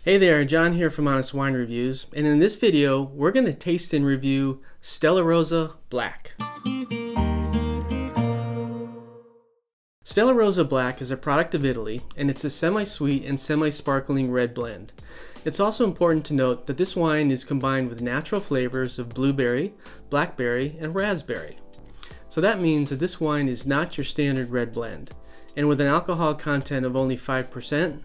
Hey there, John here from Honest Wine Reviews, and in this video we're going to taste and review Stella Rosa Black. Stella Rosa Black is a product of Italy, and it's a semi-sweet and semi-sparkling red blend. It's also important to note that this wine is combined with natural flavors of blueberry, blackberry, and raspberry. So that means that this wine is not your standard red blend, and with an alcohol content of only 5%,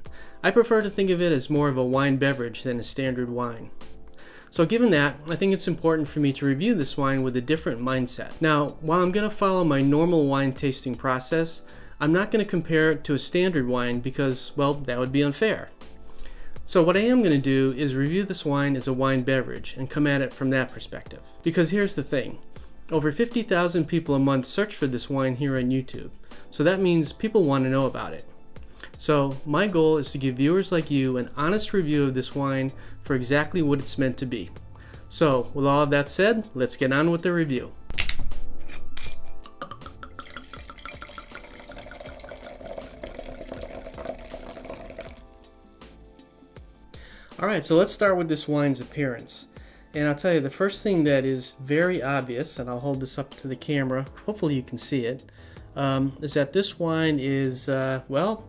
I prefer to think of it as more of a wine beverage than a standard wine. So given that, I think it's important for me to review this wine with a different mindset. Now, while I'm going to follow my normal wine tasting process, I'm not going to compare it to a standard wine because, well, that would be unfair. So what I am going to do is review this wine as a wine beverage and come at it from that perspective. Because here's the thing, over 50,000 people a month search for this wine here on YouTube, so that means people want to know about it. So my goal is to give viewers like you an honest review of this wine for exactly what it's meant to be. So with all of that said, let's get on with the review. Alright, so let's start with this wine's appearance. And I'll tell you, the first thing that is very obvious, and I'll hold this up to the camera, hopefully you can see it, is that this wine is, well,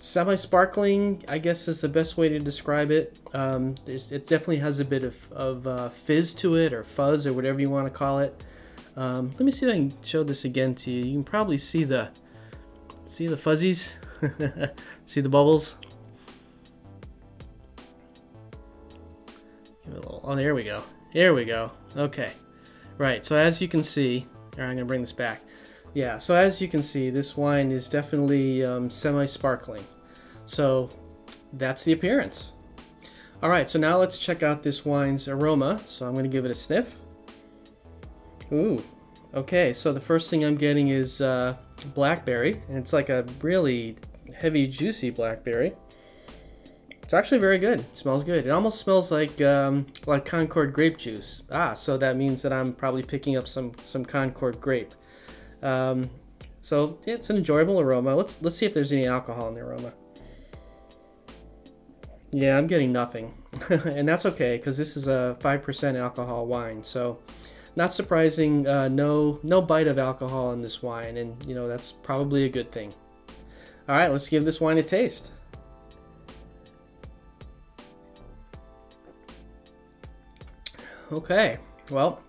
semi-sparkling, I guess is the best way to describe it. It definitely has a bit of fizz to it, or fuzz, or whatever you want to call it. Let me see if I can show this again to you. You can probably see the fuzzies, see the bubbles. Give it a little, oh, there we go. There we go. Okay, right. So as you can see, all right, I'm gonna bring this back. Yeah, so as you can see, this wine is definitely semi-sparkling. So that's the appearance. All right, so now let's check out this wine's aroma. So I'm going to give it a sniff. Ooh, okay, so the first thing I'm getting is blackberry, and it's like a really heavy, juicy blackberry. It's actually very good. It smells good. It almost smells like Concord grape juice. Ah, so that means that I'm probably picking up some Concord grape. So yeah, it's an enjoyable aroma. Let's see if there's any alcohol in the aroma. Yeah, I'm getting nothing, and that's okay because this is a 5% alcohol wine. So not surprising, no bite of alcohol in this wine, and you know that's probably a good thing. All right, let's give this wine a taste. Okay, well,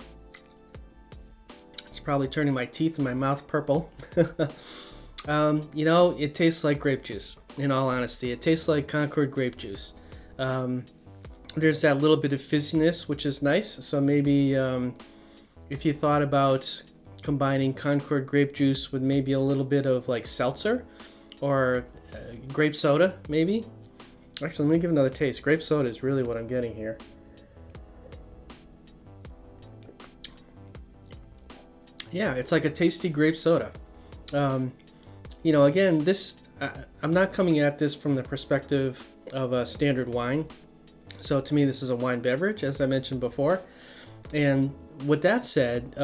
probably turning my teeth and my mouth purple. You know, it tastes like grape juice, in all honesty. It tastes like Concord grape juice. There's that little bit of fizziness, which is nice. So maybe if you thought about combining Concord grape juice with maybe a little bit of like seltzer or grape soda, maybe. Actually, let me give another taste. Grape soda is really what I'm getting here. Yeah, it's like a tasty grape soda. You know, again, this I'm not coming at this from the perspective of a standard wine. So to me, this is a wine beverage, as I mentioned before. And with that said,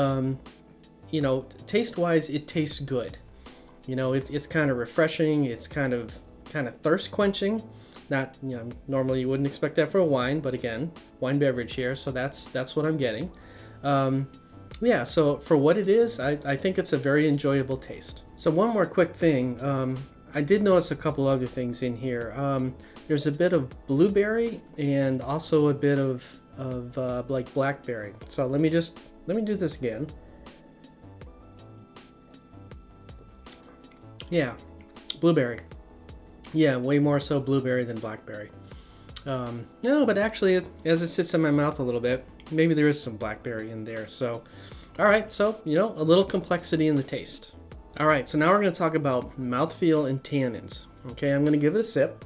you know, taste-wise, it tastes good. You know, it's kind of refreshing. It's kind of thirst-quenching. Not, you know, normally you wouldn't expect that for a wine, but again, wine beverage here, so that's what I'm getting. Yeah, so for what it is, I think it's a very enjoyable taste. So one more quick thing, I did notice a couple other things in here. There's a bit of blueberry and also a bit of like blackberry. So let me do this again. Yeah, blueberry. Yeah, way more so blueberry than blackberry. No, but actually, as it sits in my mouth a little bit, maybe there is some blackberry in there. So, all right, so, you know, a little complexity in the taste. All right, so now we're going to talk about mouthfeel and tannins. Okay, I'm going to give it a sip.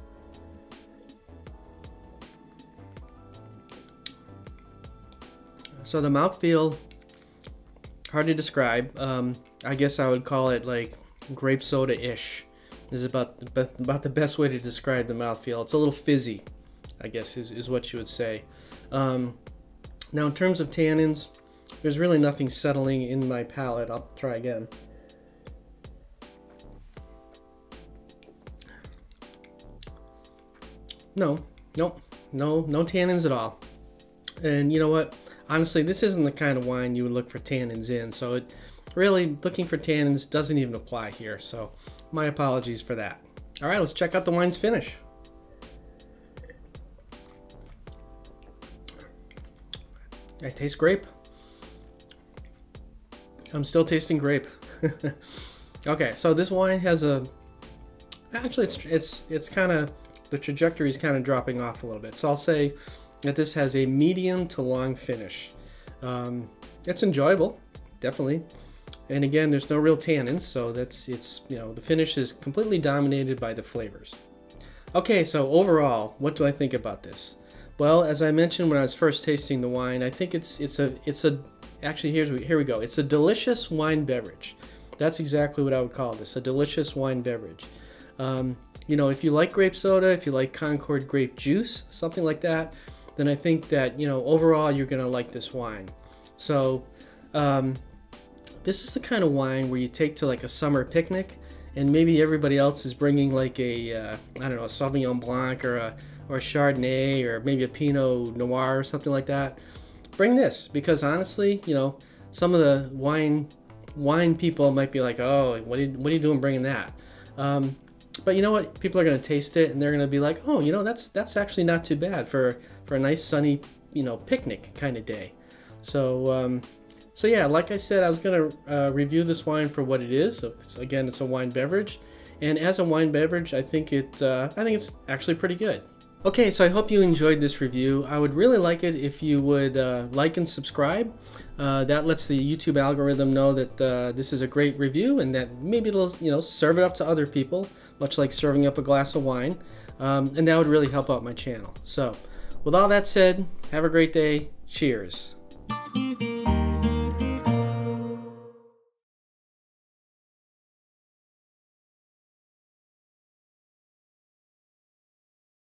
So the mouthfeel, hard to describe. I guess I would call it like grape soda-ish. Is about the best way to describe the mouthfeel. It's a little fizzy, I guess is what you would say. Now in terms of tannins, there's really nothing settling in my palate. I'll try again. No, Nope, no tannins at all. And you know what? Honestly, this isn't the kind of wine you would look for tannins in, so it really, looking for tannins doesn't even apply here, so my apologies for that. All right, let's check out the wine's finish. I taste grape. I'm still tasting grape. Okay, so this wine has a, actually it's kind of, the trajectory is kind of dropping off a little bit. So I'll say that this has a medium to long finish. It's enjoyable, definitely. And again, there's no real tannins, so you know, the finish is completely dominated by the flavors. Okay, so overall, what do I think about this? Well, as I mentioned when I was first tasting the wine, I think actually here we go. It's a delicious wine beverage. That's exactly what I would call this, a delicious wine beverage. You know, if you like grape soda, if you like Concord grape juice, something like that, then I think that, you know, overall you're gonna like this wine. So this is the kind of wine where you take to like a summer picnic, and maybe everybody else is bringing like a I don't know, a Sauvignon Blanc or a Chardonnay or maybe a Pinot Noir or something like that. Bring this, because honestly, you know, some of the wine people might be like, oh, what are you doing bringing that? But you know what? People are going to taste it and they're going to be like, oh, you know, that's actually not too bad for a nice sunny, you know, picnic kind of day. So so yeah, like I said, I was going to review this wine for what it is. So again, it's a wine beverage, and as a wine beverage, I think it's actually pretty good. Okay, so I hope you enjoyed this review. I would really like it if you would like and subscribe. That lets the YouTube algorithm know that this is a great review, and that maybe it'll, you know, serve it up to other people, much like serving up a glass of wine. And that would really help out my channel. So with all that said, have a great day. Cheers.